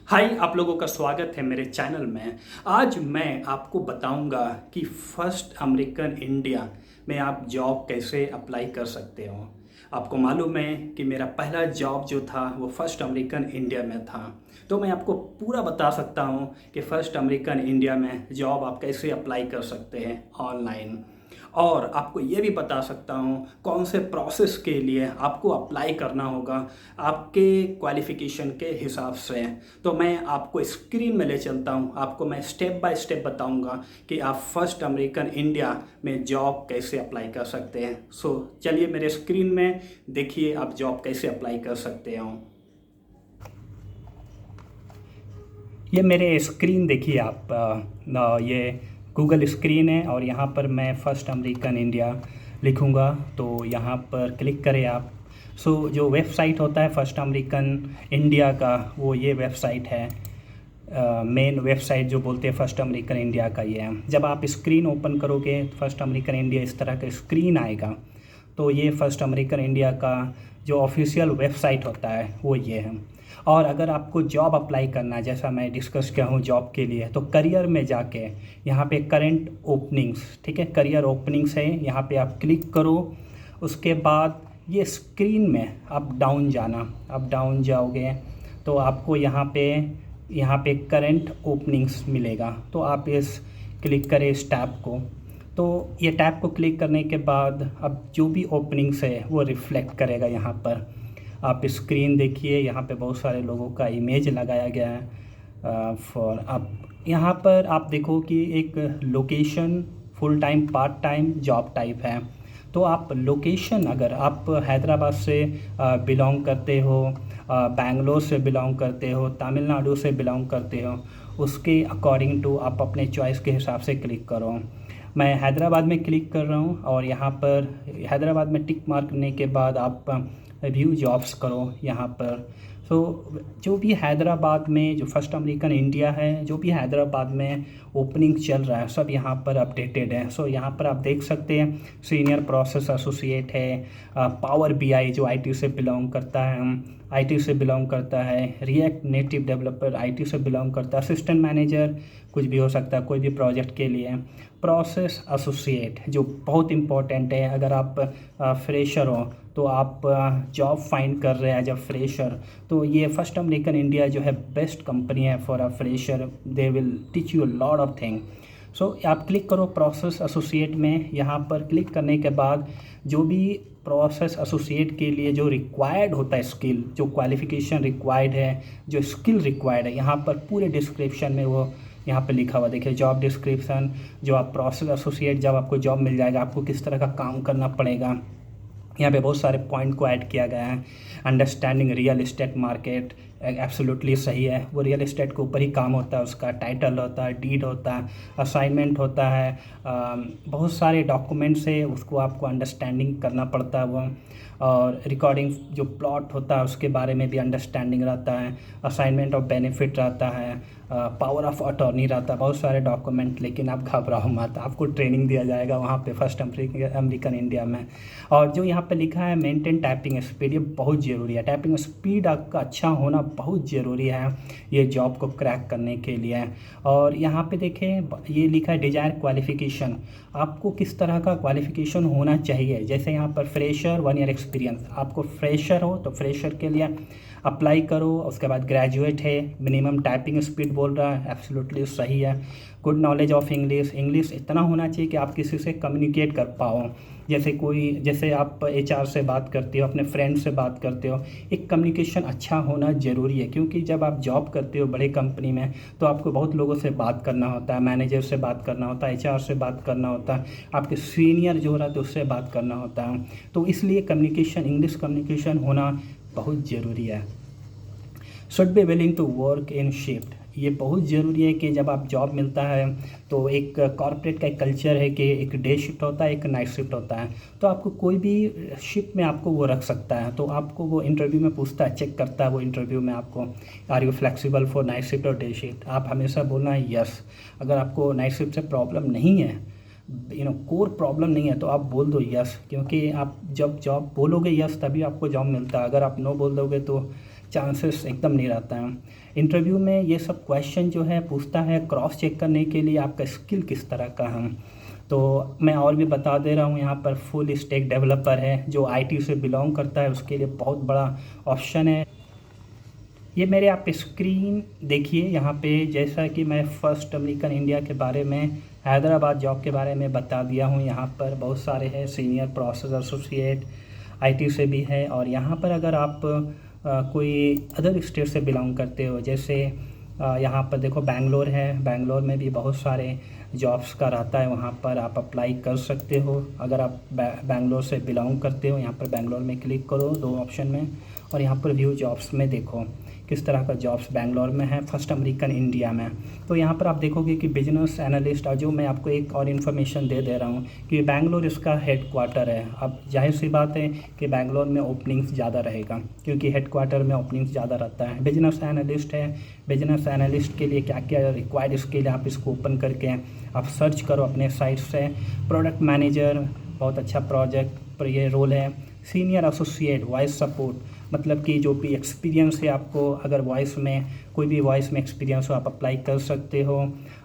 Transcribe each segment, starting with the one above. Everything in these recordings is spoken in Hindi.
हाय, आप लोगों का स्वागत है मेरे चैनल में। आज मैं आपको बताऊंगा कि फर्स्ट अमेरिकन इंडिया में आप जॉब कैसे अप्लाई कर सकते हो। आपको मालूम है कि मेरा पहला जॉब जो था वो फर्स्ट अमेरिकन इंडिया में था। तो मैं आपको पूरा बता सकता हूँ कि फर्स्ट अमेरिकन इंडिया में जॉब आप कैसे अप्लाई कर सकते हैं ऑनलाइन। और आपको ये भी बता सकता हूँ कौन से प्रोसेस के लिए आपको अप्लाई करना होगा आपके क्वालिफ़िकेशन के हिसाब से। तो मैं आपको स्क्रीन में ले चलता हूँ, आपको मैं स्टेप बाय स्टेप बताऊँगा कि आप फर्स्ट अमेरिकन इंडिया में जॉब कैसे अप्लाई कर सकते हैं। सो चलिए मेरे स्क्रीन में देखिए आप जॉब कैसे अप्लाई कर सकते हो। ये मेरे स्क्रीन देखिए आप ये गूगल स्क्रीन है और यहाँ पर मैं फर्स्ट अमेरिकन इंडिया लिखूँगा तो यहाँ पर क्लिक करें आप। जो वेबसाइट होता है फर्स्ट अमेरिकन इंडिया का वो ये वेबसाइट है। मेन वेबसाइट जो बोलते हैं फर्स्ट अमेरिकन इंडिया का ये है। जब आप स्क्रीन ओपन करोगे फर्स्ट अमेरिकन इंडिया इस तरह का स्क्रीन आएगा। तो ये फर्स्ट अमेरिकन इंडिया का जो ऑफिशियल वेबसाइट होता है वो ये है। और अगर आपको जॉब अप्लाई करना है जैसा मैं डिस्कस किया हूँ जॉब के लिए, तो करियर में जाके यहाँ पे करंट ओपनिंग्स, ठीक है, करियर ओपनिंग्स है, यहाँ पे आप क्लिक करो। उसके बाद ये स्क्रीन में आप डाउन जाना, आप डाउन जाओगे तो आपको यहाँ पे करंट ओपनिंग्स मिलेगा। तो आप इस क्लिक करें इस टैब को। तो ये टैब को क्लिक करने के बाद अब जो भी ओपनिंग्स है वो रिफ्लेक्ट करेगा यहाँ पर। आप स्क्रीन देखिए, यहाँ पे बहुत सारे लोगों का इमेज लगाया गया है फॉर अब यहाँ पर आप देखो कि एक location full time part time job type है। तो आप लोकेशन अगर आप हैदराबाद से बिलोंग करते हो, बेंगलोर से बिलोंग करते हो, तमिलनाडु से बिलोंग करते हो, उसके अकॉर्डिंग टू आप अपने चॉइस के हिसाब से क्लिक करो। मैं हैदराबाद में क्लिक कर रहा हूँ और यहाँ पर हैदराबाद में टिक मार्क करने के बाद आप व्यू जॉब्स करो यहाँ पर। जो भी हैदराबाद में जो फर्स्ट अमेरिकन इंडिया है, जो भी हैदराबाद में ओपनिंग चल रहा है सब यहाँ पर अपडेटेड है। यहाँ पर आप देख सकते हैं सीनियर प्रोसेस एसोसिएट है, पावर बीआई जो आईटी से बिलोंग करता है, आईटी से बिलोंग करता है, रिएक्ट नेटिव डेवलपर आईटी से बिलोंग करता है, असिस्टेंट मैनेजर कुछ भी हो सकता है कोई भी प्रोजेक्ट के लिए, प्रोसेस एसोसिएट जो बहुत इम्पोर्टेंट है। अगर आप फ्रेशर हो तो आप जॉब फाइंड कर रहे हैं एज अ फ्रेशर, तो ये फर्स्ट अमेरिकन इंडिया जो है बेस्ट कंपनी है for a fresher. They will teach you lot of thing. आप क्लिक करो प्रोसेस एसोसिएट में। यहाँ पर क्लिक करने के बाद जो भी प्रोसेस एसोसिएट के लिए जो रिक्वायर्ड होता है स्किल, जो क्वालिफ़िकेशन रिक्वायर्ड है, जो स्किल रिक्वायर्ड है, यहाँ पर पूरे डिस्क्रिप्शन में वो यहाँ पे लिखा हुआ देखिए जॉब डिस्क्रिप्शन। जो आप प्रोसेस एसोसिएट जब आपको जॉब मिल जाएगा आपको किस तरह का काम करना पड़ेगा, यहाँ पे बहुत सारे पॉइंट को ऐड किया गया है। Understanding real estate market absolutely सही है, वो रियल इस्टेट के ऊपर ही काम होता है, उसका टाइटल होता है, डीड होता है, असाइनमेंट होता है, बहुत सारे डॉक्यूमेंट्स है उसको आपको अंडरस्टैंडिंग करना पड़ता है वो। और रिकॉर्डिंग जो प्लॉट होता है उसके बारे में भी अंडरस्टैंडिंग रहता है, असाइनमेंट ऑफ बेनिफिट रहता है, पावर ऑफ अटॉर्नी रहता है, बहुत सारे डॉक्यूमेंट। लेकिन आप घबराओ मत, आपको ट्रेनिंग दिया जाएगा वहाँ पे फर्स्ट अमेरिकन इंडिया में। और जो यहाँ पे लिखा है मेंटेन टाइपिंग स्पीड, ये बहुत ज़रूरी है। टाइपिंग स्पीड आपका अच्छा होना बहुत ज़रूरी है ये जॉब को क्रैक करने के लिए। और यहाँ पे देखें ये लिखा है डिजायर क्वालिफ़िकेशन, आपको किस तरह का क्वालिफ़िकेशन होना चाहिए। जैसे यहाँ पर फ्रेशर 1 ईयर एक्सपीरियंस, आपको फ्रेशर हो तो फ्रेशर के लिए अप्लाई करो। उसके बाद ग्रेजुएट है, मिनिमम टाइपिंग स्पीड बोल रहा है, एब्सोल्युटली सही है। Good knowledge of English, English इतना होना चाहिए कि आप किसी से कम्युनिकेट कर पाओ। जैसे आप एचआर से बात करते हो, अपने फ्रेंड से बात करते हो, एक कम्युनिकेशन अच्छा होना ज़रूरी है। क्योंकि जब आप जॉब करते हो बड़े कंपनी में तो आपको बहुत लोगों से बात करना होता है, मैनेजर से बात करना होता है, एचआर से बात करना होता है, आपके सीनियर जो रहा है तो उससे बात करना होता है। तो इसलिए कम्युनिकेशन, इंग्लिश कम्युनिकेशन होना बहुत ज़रूरी है। Should be willing to work in shift, ये बहुत ज़रूरी है कि जब आप जॉब मिलता है तो एक कॉर्पोरेट का एक कल्चर है कि एक डे शिफ्ट होता है, एक नाइट शिफ्ट होता है। तो आपको कोई भी शिफ्ट में आपको वो रख सकता है। तो आपको वो इंटरव्यू में पूछता है, चेक करता है वो इंटरव्यू में आपको, are you flexible for night shift और डे शिफ्ट। आप हमेशा बोलना है यस। अगर आपको नाइट शिफ्ट से प्रॉब्लम नहीं है, कोर प्रॉब्लम नहीं है, तो आप बोल दो यस। क्योंकि आप जब जॉब बोलोगे यस तभी आपको जॉब मिलता है। अगर आप नो बोल दोगे तो चांसेस एकदम नहीं रहता है। इंटरव्यू में ये सब क्वेश्चन जो है पूछता है क्रॉस चेक करने के लिए आपका स्किल किस तरह का है। तो मैं और भी बता दे रहा हूँ, यहाँ पर फुल स्टैक डेवलपर है जो आईटी से बिलोंग करता है, उसके लिए बहुत बड़ा ऑप्शन है। ये मेरे आप स्क्रीन देखिए, यहाँ पे जैसा कि मैं फर्स्ट अमेरिकन इंडिया के बारे में, हैदराबाद जॉब के बारे में बता दिया हूँ। यहाँ पर बहुत सारे हैं, सीनियर प्रोसेस एसोसिएट आईटी से भी है। और यहाँ पर अगर आप कोई अदर स्टेट से बिलोंग करते हो, जैसे यहाँ पर देखो बेंगलोर है, बेंगलोर में भी बहुत सारे जॉब्स का रहता है, वहाँ पर आप अप्लाई कर सकते हो। अगर आप बेंगलोर से बिलोंग करते हो, यहाँ पर बेंगलोर में क्लिक करो 2 ऑप्शन में, और यहाँ पर व्यू जॉब्स में देखो किस तरह का जॉब्स बेंगलोर में है फर्स्ट अमेरिकन इंडिया में। तो यहाँ पर आप देखोगे कि बिजनेस एनालिस्ट, और जो मैं आपको एक और इन्फॉर्मेशन दे रहा हूँ कि बेंगलोर इसका हेडक्वार्टर है। अब जाहिर सी बात है कि बेंगलोर में ओपनिंग्स ज़्यादा रहेगा, क्योंकि हेडक्वार्टर में ओपनिंग्स ज़्यादा रहता है। बिजनेस एनालिस्ट है, बिजनेस एनालिस्ट के लिए क्या क्या रिक्वायर्ड स्किल है आप इसको ओपन करके आप सर्च करो अपने साइट से। प्रोडक्ट मैनेजर, बहुत अच्छा प्रोजेक्ट पर ये रोल है। सीनियर एसोसिएट वॉइस सपोर्ट, मतलब कि जो भी एक्सपीरियंस है आपको, अगर वॉइस में कोई भी वॉइस में एक्सपीरियंस हो आप अप्लाई कर सकते हो।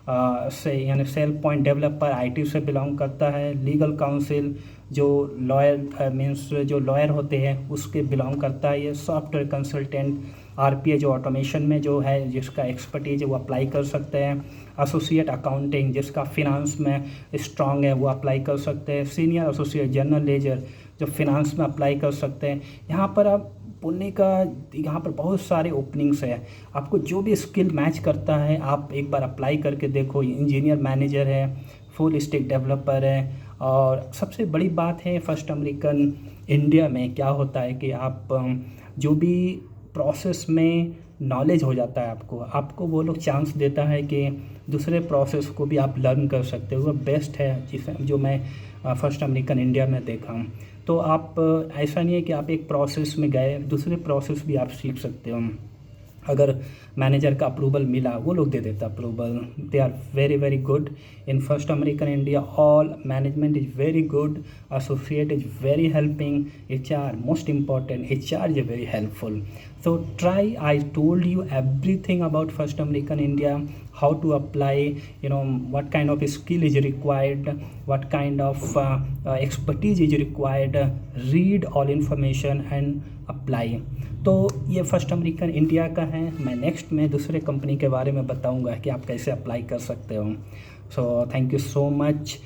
यानी सेल पॉइंट डेवलपर आईटी से बिलोंग करता है। लीगल काउंसिल, जो लॉयर मीन्स जो लॉयर होते हैं उसके बिलोंग करता है ये। सॉफ्टवेयर कंसल्टेंट, आरपीए जो ऑटोमेशन में जो है जिसका एक्सपर्टीज है वो अप्लाई कर सकते हैं। एसोसिएट अकाउंटिंग, जिसका फिनांस में स्ट्रांग है वो अप्लाई कर सकते हैं। सीनियर एसोसिएट जनरल लेजर, जो फिनांस में अप्लाई कर सकते हैं। यहाँ पर आप बोलने का, यहाँ पर बहुत सारे ओपनिंग्स है, आपको जो भी स्किल मैच करता है आप एक बार अप्लाई करके देखो। इंजीनियर मैनेजर है, फुल स्टैक डेवलपर है। और सबसे बड़ी बात है फर्स्ट अमेरिकन इंडिया में क्या होता है कि आप जो भी प्रोसेस में नॉलेज हो जाता है आपको वो लोग चांस देता है कि दूसरे प्रोसेस को भी आप लर्न कर सकते हो। वो बेस्ट है जिसे जो मैं फर्स्ट अमेरिकन इंडिया में देखा हूँ। तो आप ऐसा नहीं है कि आप एक प्रोसेस में गए, दूसरे प्रोसेस भी आप सीख सकते हो। अगर मैनेजर का अप्रूवल मिला, वो लोग दे देता approval. They are very very good in first American India. All management is very good, associate is very helping, HR most important, HR is very helpful. So try, I told you everything about first American India, how to apply, what kind of skill is required, what kind of expertise is required. Read all information and apply. तो ये फर्स्ट अमेरिकन इंडिया का है। मैं नेक्स्ट में दूसरे कंपनी के बारे में बताऊंगा कि आप कैसे अप्लाई कर सकते हो। So thank you so much.